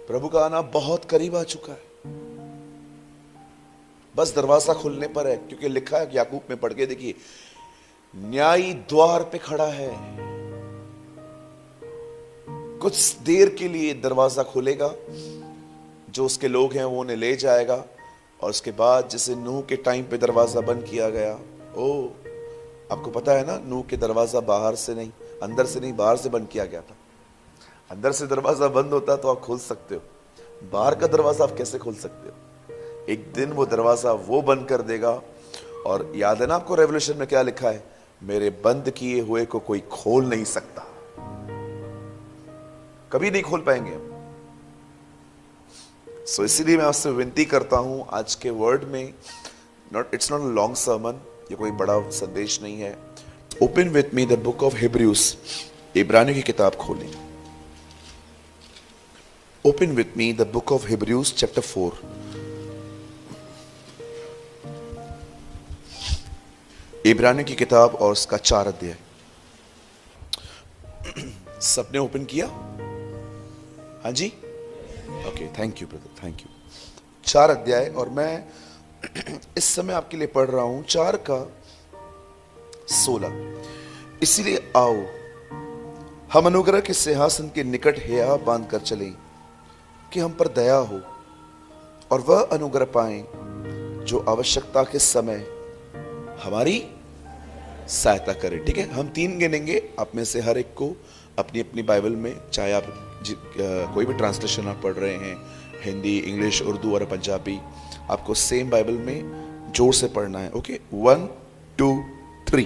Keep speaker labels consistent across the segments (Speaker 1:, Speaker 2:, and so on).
Speaker 1: प्रभु का आना बहुत करीब आ चुका है, बस दरवाजा खुलने पर है। क्योंकि लिखा है, याकूब में पढ़ के देखिए, न्यायी द्वार पे खड़ा है। कुछ देर के लिए दरवाजा खुलेगा, जो उसके लोग हैं वो उन्हें ले जाएगा, और उसके बाद जैसे नूह के टाइम पे दरवाजा बंद किया गया। ओ, आपको पता है ना, नूह के दरवाजा बाहर से नहीं, अंदर से नहीं, बाहर से बंद किया गया था। अंदर से दरवाजा बंद होता तो आप खोल सकते हो, बाहर का दरवाजा आप कैसे खोल सकते हो? एक दिन वो दरवाजा वो बंद कर देगा। और याद है ना आपको रेवोल्यूशन में क्या लिखा है? मेरे बंद किए हुए को कोई खोल नहीं सकता। कभी नहीं खोल पाएंगे हम। सो इसीलिए मैं आपसे विनती करता हूं आज के वर्ड में, it's not a long sermon, ये कोई बड़ा संदेश नहीं है। Open with me the book of Hebrews, इब्रानियों की किताब खोलें। Open with me the book of Hebrews chapter 4। इब्रानियों की किताब और उसका 4 अध्याय। सबने ओपन किया? हाँ जी, okay, thank you brother, thank you. 4 अध्याय, और मैं इस समय आपके लिए पढ़ रहा हूं 4 का 16। इसीलिए आओ हम अनुग्रह के सिंहासन के निकट हिया बांध कर चलें, कि हम पर दया हो और वह अनुग्रह पाएं जो आवश्यकता के समय हमारी सहायता करे। ठीक है, हम 3 गिनेंगे, आप में से हर एक को अपनी अपनी बाइबल में, चाहे आप कोई भी ट्रांसलेशन आप पढ़ रहे हैं, हिंदी, इंग्लिश, उर्दू और पंजाबी, आपको सेम बाइबल में जोर से पढ़ना है। ओके, 1 2 3।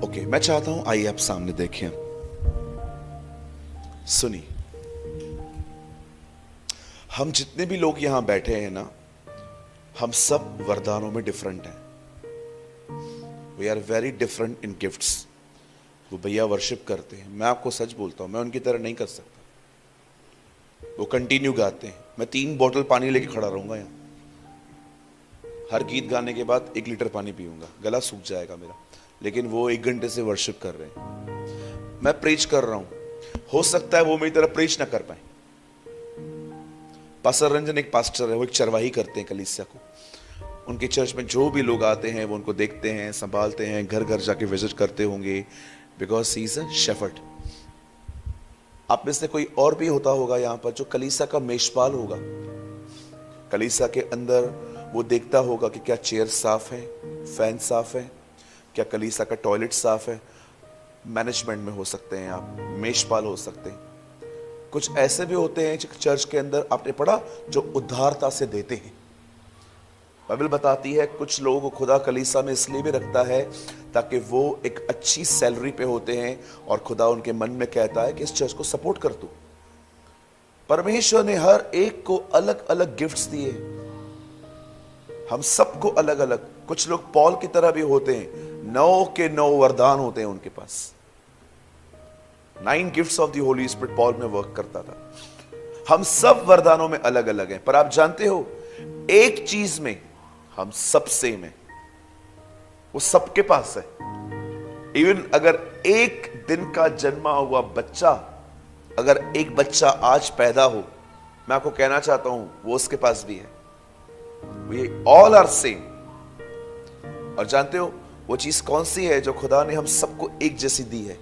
Speaker 1: ओके, मैं चाहता हूं आइए आप सामने देखें, सुनिए। हम जितने भी लोग यहां बैठे हैं ना, हम सब वरदानों में डिफरेंट हैं। We are very different in gifts. वो भैया वर्शिप करते हैं, मैं आपको सच बोलता हूं, मैं उनकी तरह नहीं कर सकता। वो कंटिन्यू गाते हैं, मैं 3 बोतल पानी लेके खड़ा रहूंगा यहाँ। हर गीत गाने के बाद 1 लीटर पानी पीऊंगा, गला सूख जाएगा मेरा। लेकिन वो 1 घंटे से वर्शिप कर रहे हैं, मैं प्रीच कर रहा हूं। हो सकता है वो मेरी तरह प्रीच ना कर पाए। पास्टर रंजन एक पास्टर है, वो एक चरवाही करते हैं कलीसिया को। उनके चर्च में जो भी लोग आते हैं वो उनको देखते हैं, संभालते हैं, घर घर जाके विजिट करते होंगे, because he is a shepherd. आप में से कोई और भी होता होगा यहाँ पर जो कलीसिया का मेषपाल होगा। कलीसिया के अंदर वो देखता होगा कि क्या चेयर साफ है, फैन साफ है, क्या कलीसिया का टॉयलेट साफ है। मैनेजमेंट में हो सकते हैं आप, मेषपाल हो सकते हैं। कुछ ऐसे भी होते हैं चर्च के अंदर, आपने पढ़ा, जो उदारता से देते हैं। बाइबल बताती है कुछ लोगों को खुदा कलीसिया में इसलिए भी रखता है ताकि वो एक अच्छी सैलरी पे होते हैं, और खुदा उनके मन में कहता है कि इस चर्च को सपोर्ट कर तू। परमेश्वर ने हर एक को अलग अलग गिफ्ट्स दिए, हम सबको अलग अलग। कुछ लोग पॉल की तरह भी होते हैं, 9 के 9 वरदान होते हैं उनके पास। 9 gifts of the Holi spirit Paul में वर्क करता था। हम सब वरदानों में अलग अलग हैं, पर आप जानते हो एक चीज में हम सब सेम हैं, वो सबके पास है। इवन अगर एक दिन का जन्मा हुआ बच्चा, अगर एक बच्चा आज पैदा हो, मैं आपको कहना चाहता हूं वो उसके पास भी है। We all are same. और जानते हो वो चीज कौन सी है जो खुदा ने हम सबको एक जैसी दी है?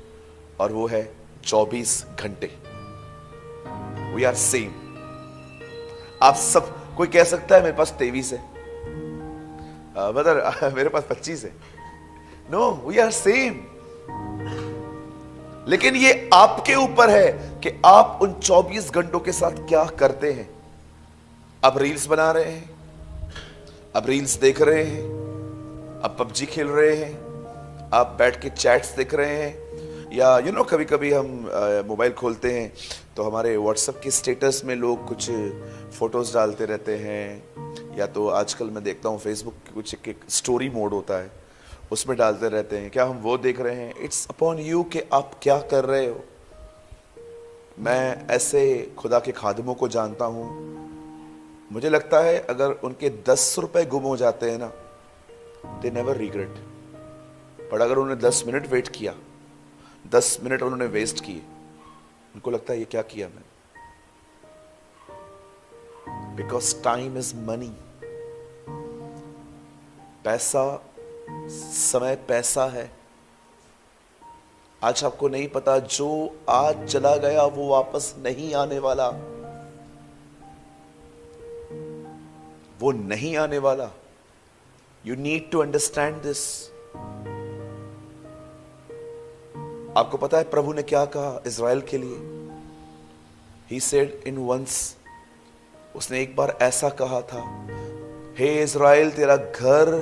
Speaker 1: और वो है 24 घंटे। We are same. आप सब, कोई कह सकता है मेरे पास 23 है, बदर मेरे पास 25 है। No, we are same. लेकिन ये आपके ऊपर है कि आप उन 24 घंटों के साथ क्या करते हैं। आप रील्स बना रहे हैं, आप रील्स देख रहे हैं, आप पबजी खेल रहे हैं, आप बैठ के चैट्स देख रहे हैं, या कभी कभी हम मोबाइल खोलते हैं तो हमारे व्हाट्सएप के स्टेटस में लोग कुछ फोटोज डालते रहते हैं, या तो आजकल मैं देखता हूँ फेसबुक कुछ एक स्टोरी मोड होता है, उसमें डालते रहते हैं। क्या हम वो देख रहे हैं? इट्स अपॉन यू कि आप क्या कर रहे हो। मैं ऐसे खुदा के खादिमों को जानता हूँ, मुझे लगता है अगर उनके 10 रुपए गुम हो जाते हैं ना, दे नेवर रिग्रेट। पर अगर उन्होंने 10 मिनट वेट किया, 10 मिनट उन्होंने वेस्ट किए, उनको लगता है ये क्या किया मैंने। Because time is money. पैसा, समय पैसा है। आज आपको नहीं पता, जो आज चला गया वो वापस नहीं आने वाला, वो नहीं आने वाला। You need to understand this. आपको पता है प्रभु ने क्या कहा इज़राइल के लिए? ही सेड इन वंस, उसने एक बार ऐसा कहा था, हे इज़राइल, तेरा घर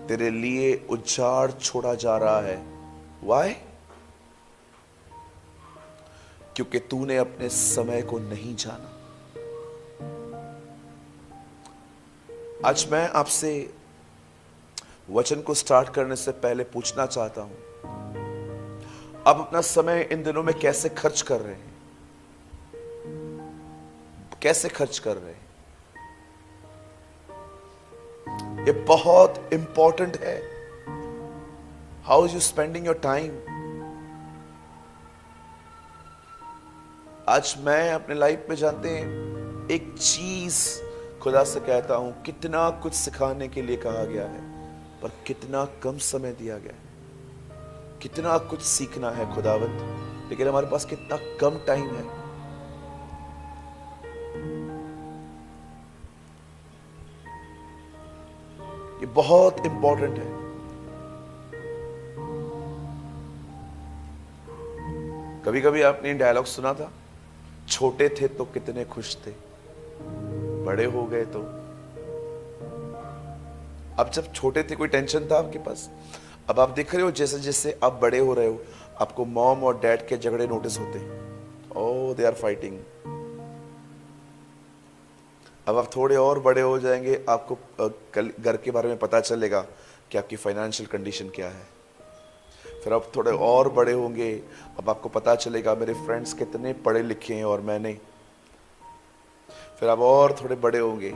Speaker 1: तेरे लिए उजाड़ छोड़ा जा रहा है। वाई? क्योंकि तूने अपने समय को नहीं जाना। आज मैं आपसे वचन को स्टार्ट करने से पहले पूछना चाहता हूं, आप अपना समय इन दिनों में कैसे खर्च कर रहे हैं? कैसे खर्च कर रहे हैं? ये बहुत इंपॉर्टेंट है। How is you spending your time? आज मैं अपने लाइफ में, जानते हैं, एक चीज खुदा से कहता हूं, कितना कुछ सिखाने के लिए कहा गया है, पर कितना कम समय दिया गया है। कितना कुछ सीखना है खुदावंत, लेकिन हमारे पास कितना कम टाइम है। ये बहुत इंपॉर्टेंट है। कभी कभी आपने डायलॉग सुना था, छोटे थे तो कितने खुश थे, बड़े हो गए तो। अब जब छोटे थे कोई टेंशन था आपके पास? अब आप देख रहे हो जैसे जैसे आप बड़े हो रहे हो, आपको मॉम और डैड के झगड़े नोटिस होते हैं। ओह, दे आर फाइटिंग। अब आप थोड़े और बड़े हो जाएंगे, आपको घर के बारे में पता चलेगा कि आपकी फाइनेंशियल कंडीशन क्या है। फिर आप थोड़े और बड़े होंगे, अब आपको पता चलेगा मेरे फ्रेंड्स कितने पढ़े लिखे हैं और मैं नहीं। फिर आप और थोड़े बड़े होंगे।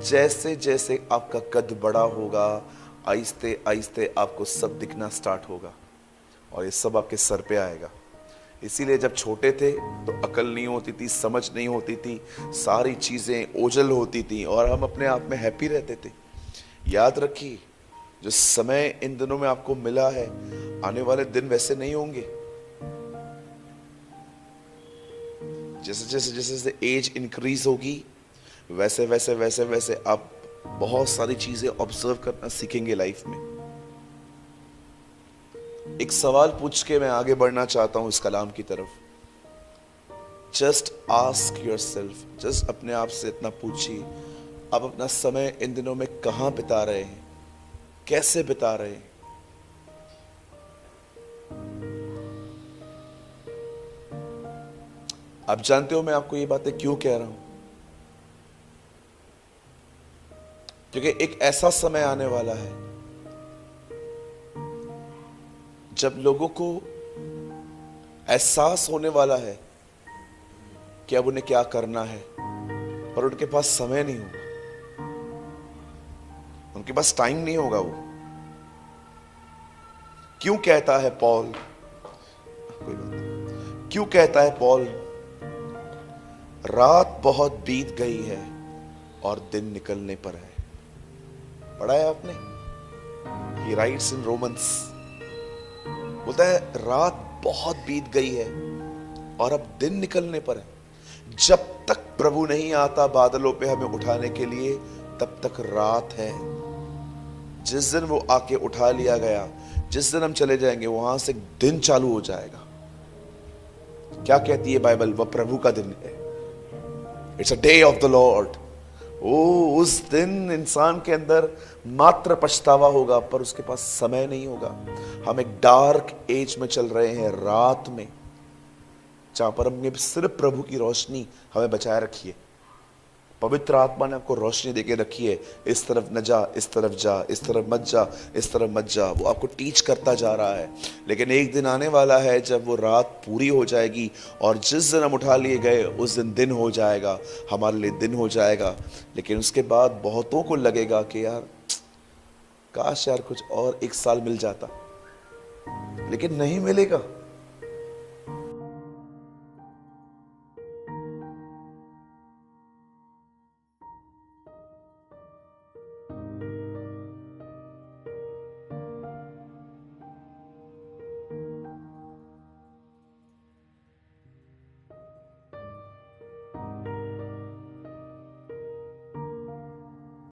Speaker 1: जैसे जैसे आपका कद बड़ा होगा, आहिस्ते आहिस्ते आपको सब दिखना स्टार्ट होगा और ये सब आपके सर पे आएगा। इसीलिए जब छोटे थे तो अकल नहीं होती थी, समझ नहीं होती थी, सारी चीज़ें ओझल होती थी और हम अपने आप में हैप्पी रहते थे। याद रखिए, जो समय इन दिनों में आपको मिला है, आने वाले दिन वैसे नहीं होंगे। जैसे जैसे जैसे जैसे एज इंक्रीज होगी, वैसे वैसे वैसे वैसे आप बहुत सारी चीजें ऑब्जर्व करना सीखेंगे लाइफ में। एक सवाल पूछ के मैं आगे बढ़ना चाहता हूं इस कलाम की तरफ। जस्ट आस्क योरसेल्फ, जस्ट अपने आप से इतना पूछिए, आप अपना समय इन दिनों में कहां बिता रहे हैं, कैसे बिता रहे हैं? आप जानते हो मैं आपको ये बातें क्यों कह रहा हूं? क्योंकि एक ऐसा समय आने वाला है जब लोगों को एहसास होने वाला है कि अब उन्हें क्या करना है, पर उनके पास समय नहीं होगा, उनके पास टाइम नहीं होगा। वो क्यों कहता है पॉल, कोई बात नहीं, क्यों कहता है पॉल, रात बहुत बीत गई है और दिन निकलने पर है? पढ़ा है आपने? He writes in Romans, बोलता है रात बहुत बीत गई है और अब दिन निकलने पर है। जब तक प्रभु नहीं आता बादलों पे हमें उठाने के लिए, तब तक रात है। जिस दिन वो आके उठा लिया गया, जिस दिन हम चले जाएंगे, वहां से दिन चालू हो जाएगा। क्या कहती है बाइबल? वह प्रभु का दिन है। It's a day of the Lord. उस दिन इंसान के अंदर मात्र पछतावा होगा, पर उसके पास समय नहीं होगा। हम एक डार्क एज में चल रहे हैं, रात में, जहां पर हमने सिर्फ प्रभु की रोशनी हमें बचाए रखी है। पवित्र आत्मा ने आपको रोशनी देके रखी है, इस तरफ न जा, इस तरफ जा, इस तरफ मत जा, इस तरफ मत जा। वो आपको टीच करता जा रहा है। लेकिन एक दिन आने वाला है जब वो रात पूरी हो जाएगी और जिस दिन हम उठा लिए गए उस दिन दिन हो जाएगा, हमारे लिए दिन हो जाएगा। लेकिन उसके बाद बहुतों को लगेगा कि यार काश यार कुछ और एक साल मिल जाता, लेकिन नहीं मिलेगा।